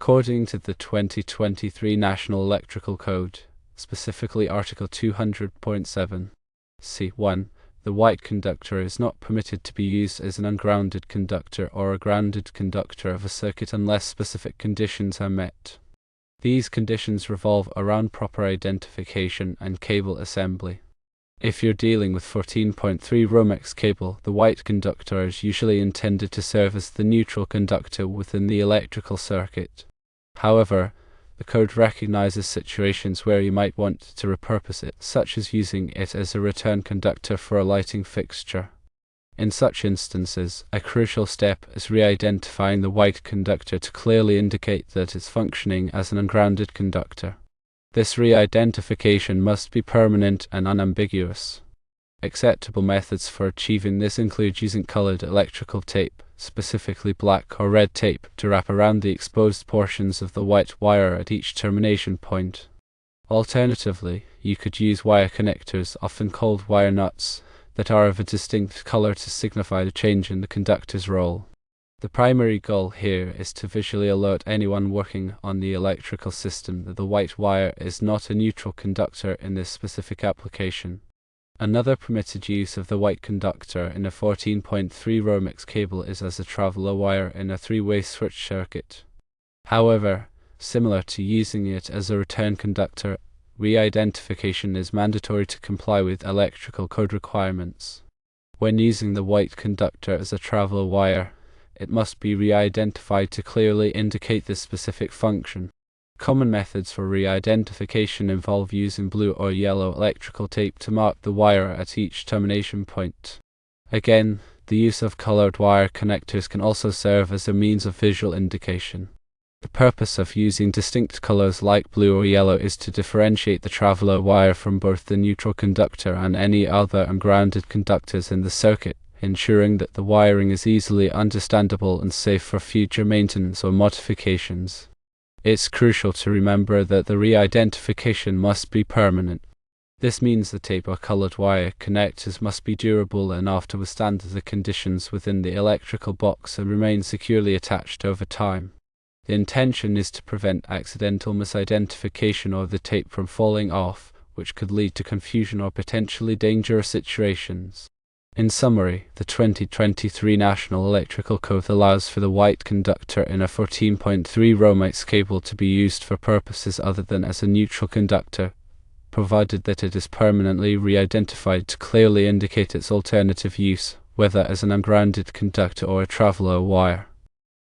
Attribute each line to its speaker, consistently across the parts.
Speaker 1: According to the 2023 National Electrical Code, specifically Article 200.7, C1, the white conductor is not permitted to be used as an ungrounded conductor or a grounded conductor of a circuit unless specific conditions are met. These conditions revolve around proper identification and cable assembly. If you're dealing with 14.3 Romex cable, the white conductor is usually intended to serve as the neutral conductor within the electrical circuit. However, the code recognizes situations where you might want to repurpose it, such as using it as a return conductor for a lighting fixture. In such instances, a crucial step is re-identifying the white conductor to clearly indicate that it's functioning as an ungrounded conductor. This re-identification must be permanent and unambiguous. Acceptable methods for achieving this include using colored electrical tape, specifically black or red tape, to wrap around the exposed portions of the white wire at each termination point. Alternatively, you could use wire connectors, often called wire nuts, that are of a distinct color to signify the change in the conductor's role. The primary goal here is to visually alert anyone working on the electrical system that the white wire is not a neutral conductor in this specific application. Another permitted use of the white conductor in a 14.3 Romex cable is as a traveler wire in a three-way switch circuit. However, similar to using it as a return conductor, re-identification is mandatory to comply with electrical code requirements. When using the white conductor as a traveler wire, it must be re-identified to clearly indicate this specific function. Common methods for re-identification involve using blue or yellow electrical tape to mark the wire at each termination point. Again, the use of colored wire connectors can also serve as a means of visual indication. The purpose of using distinct colors like blue or yellow is to differentiate the traveler wire from both the neutral conductor and any other ungrounded conductors in the circuit, ensuring that the wiring is easily understandable and safe for future maintenance or modifications. It's crucial to remember that the re-identification must be permanent. This means the tape or colored wire connectors must be durable enough to withstand the conditions within the electrical box and remain securely attached over time. The intention is to prevent accidental misidentification or the tape from falling off, which could lead to confusion or potentially dangerous situations. In summary, the 2023 National Electrical Code allows for the white conductor in a 14.3 Romex cable to be used for purposes other than as a neutral conductor, provided that it is permanently re-identified to clearly indicate its alternative use, whether as an ungrounded conductor or a traveler wire.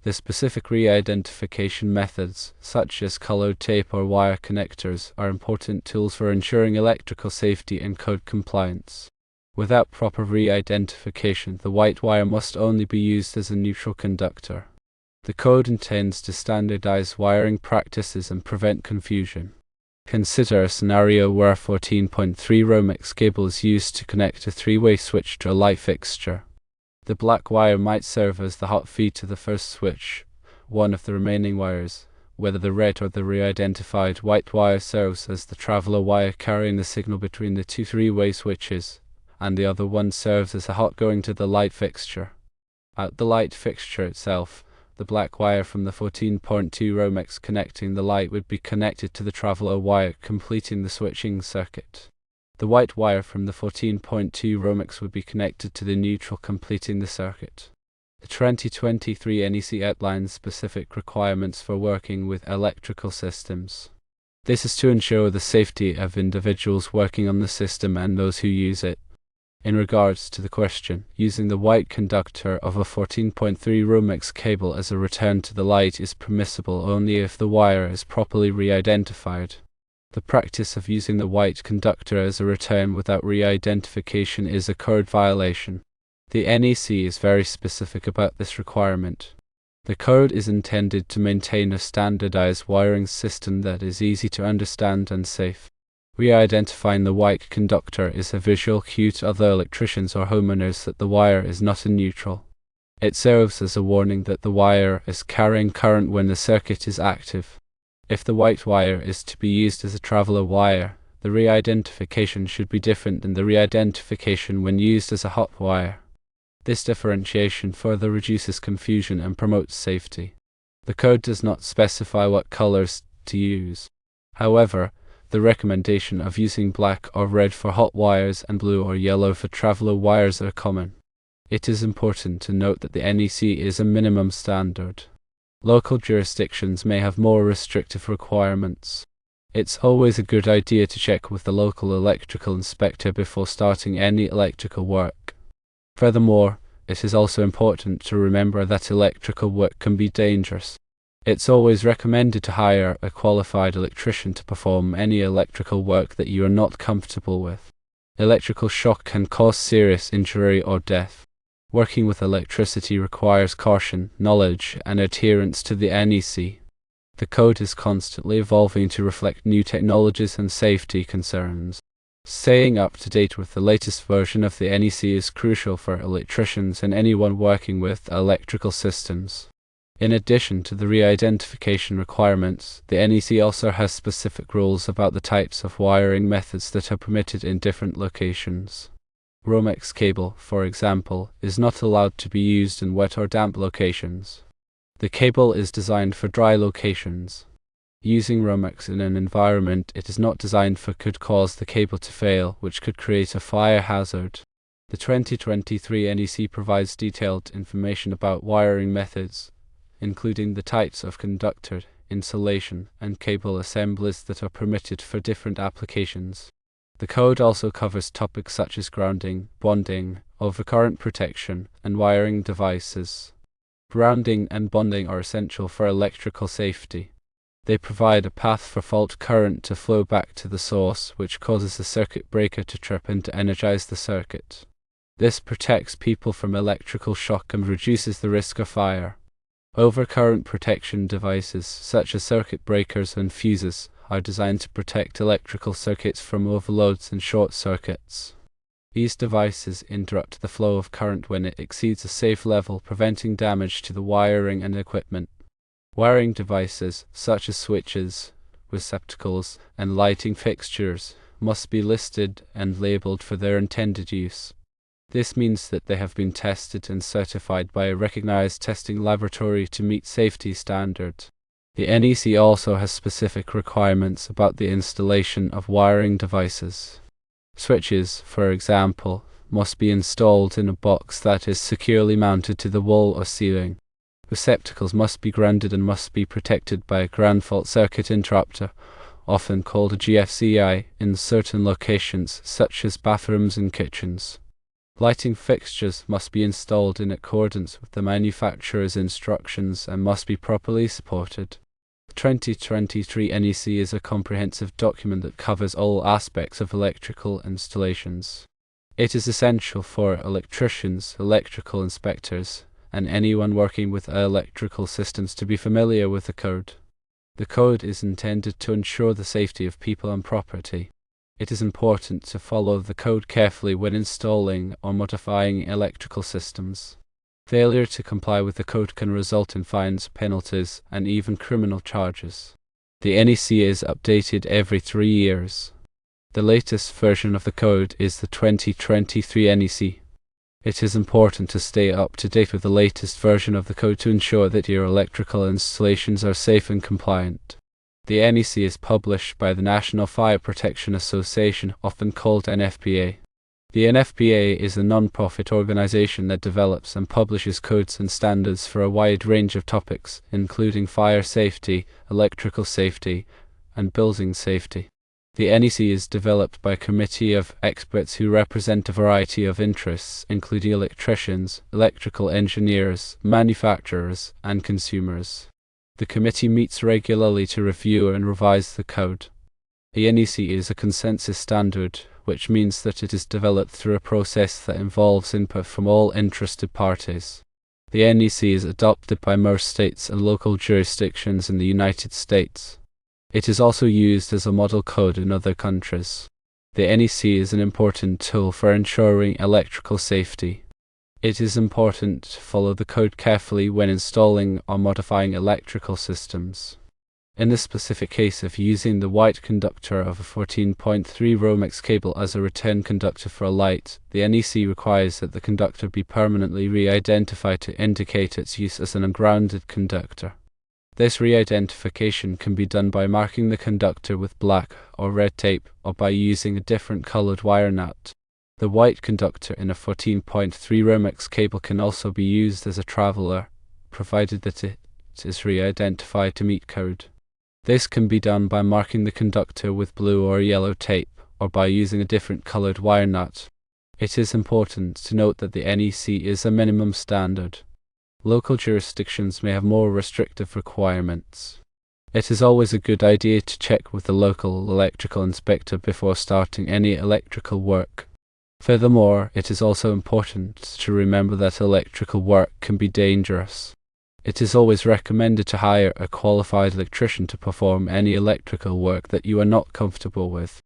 Speaker 1: The specific re-identification methods, such as colored tape or wire connectors, are important tools for ensuring electrical safety and code compliance. Without proper re-identification, the white wire must only be used as a neutral conductor. The code intends to standardize wiring practices and prevent confusion. Consider a scenario where a 14.3 Romex cable is used to connect a three-way switch to a light fixture. The black wire might serve as the hot feed to the first switch. One of the remaining wires, whether the red or the re-identified white wire, serves as the traveler wire carrying the signal between the two three-way switches, and the other one serves as a hot going to the light fixture. At the light fixture itself, the black wire from the 14.2 Romex connecting the light would be connected to the traveler wire, completing the switching circuit. The white wire from the 14.2 Romex would be connected to the neutral, completing the circuit. The 2023 NEC outlines specific requirements for working with electrical systems. This is to ensure the safety of individuals working on the system and those who use it. In regards to the question, using the white conductor of a 14.3 Romex cable as a return to the light is permissible only if the wire is properly re-identified. The practice of using the white conductor as a return without re-identification is a code violation. The NEC is very specific about this requirement. The code is intended to maintain a standardized wiring system that is easy to understand and safe. Re-identifying the white conductor is a visual cue to other electricians or homeowners that the wire is not a neutral. It serves as a warning that the wire is carrying current when the circuit is active. If the white wire is to be used as a traveler wire, the re-identification should be different than the re-identification when used as a hot wire. This differentiation further reduces confusion and promotes safety. The code does not specify what colors to use. However, the recommendation of using black or red for hot wires and blue or yellow for traveler wires are common. It is important to note that the NEC is a minimum standard. Local jurisdictions may have more restrictive requirements. It's always a good idea to check with the local electrical inspector before starting any electrical work. Furthermore, it is also important to remember that electrical work can be dangerous. It's always recommended to hire a qualified electrician to perform any electrical work that you are not comfortable with. Electrical shock can cause serious injury or death. Working with electricity requires caution, knowledge, and adherence to the NEC. The code is constantly evolving to reflect new technologies and safety concerns. Staying up to date with the latest version of the NEC is crucial for electricians and anyone working with electrical systems. In addition to the re-identification requirements, the NEC also has specific rules about the types of wiring methods that are permitted in different locations. Romex cable, for example, is not allowed to be used in wet or damp locations. The cable is designed for dry locations. Using Romex in an environment it is not designed for could cause the cable to fail, which could create a fire hazard. The 2023 NEC provides detailed information about wiring methods, including the types of conductor, insulation, and cable assemblies that are permitted for different applications. The code also covers topics such as grounding, bonding, overcurrent protection, and wiring devices. Grounding and bonding are essential for electrical safety. They provide a path for fault current to flow back to the source, which causes the circuit breaker to trip and to energize the circuit. This protects people from electrical shock and reduces the risk of fire. Overcurrent protection devices, such as circuit breakers and fuses, are designed to protect electrical circuits from overloads and short circuits. These devices interrupt the flow of current when it exceeds a safe level, preventing damage to the wiring and equipment. Wiring devices, such as switches, receptacles, and lighting fixtures, must be listed and labeled for their intended use. This means that they have been tested and certified by a recognized testing laboratory to meet safety standards. The NEC also has specific requirements about the installation of wiring devices. Switches, for example, must be installed in a box that is securely mounted to the wall or ceiling. Receptacles must be grounded and must be protected by a ground fault circuit interrupter, often called a GFCI, in certain locations such as bathrooms and kitchens. Lighting fixtures must be installed in accordance with the manufacturer's instructions and must be properly supported. The 2023 NEC is a comprehensive document that covers all aspects of electrical installations. It is essential for electricians, electrical inspectors, and anyone working with electrical systems to be familiar with the code. The code is intended to ensure the safety of people and property. It is important to follow the code carefully when installing or modifying electrical systems. Failure to comply with the code can result in fines, penalties, and even criminal charges. The NEC is updated every 3 years. The latest version of the code is the 2023 NEC. It is important to stay up to date with the latest version of the code to ensure that your electrical installations are safe and compliant. The NEC is published by the National Fire Protection Association, often called NFPA. The NFPA is a non-profit organization that develops and publishes codes and standards for a wide range of topics, including fire safety, electrical safety, and building safety. The NEC is developed by a committee of experts who represent a variety of interests, including electricians, electrical engineers, manufacturers, and consumers. The committee meets regularly to review and revise the code. The NEC is a consensus standard, which means that it is developed through a process that involves input from all interested parties. The NEC is adopted by most states and local jurisdictions in the United States. It is also used as a model code in other countries. The NEC is an important tool for ensuring electrical safety. It is important to follow the code carefully when installing or modifying electrical systems. In the specific case of using the white conductor of a 14.3 Romex cable as a return conductor for a light, the NEC requires that the conductor be permanently re-identified to indicate its use as an ungrounded conductor. This re-identification can be done by marking the conductor with black or red tape, or by using a different colored wire nut. The white conductor in a 14.3 Romex cable can also be used as a traveler, provided that it is re-identified to meet code. This can be done by marking the conductor with blue or yellow tape, or by using a different colored wire nut. It is important to note that the NEC is a minimum standard. Local jurisdictions may have more restrictive requirements. It is always a good idea to check with the local electrical inspector before starting any electrical work. Furthermore, it is also important to remember that electrical work can be dangerous. It is always recommended to hire a qualified electrician to perform any electrical work that you are not comfortable with.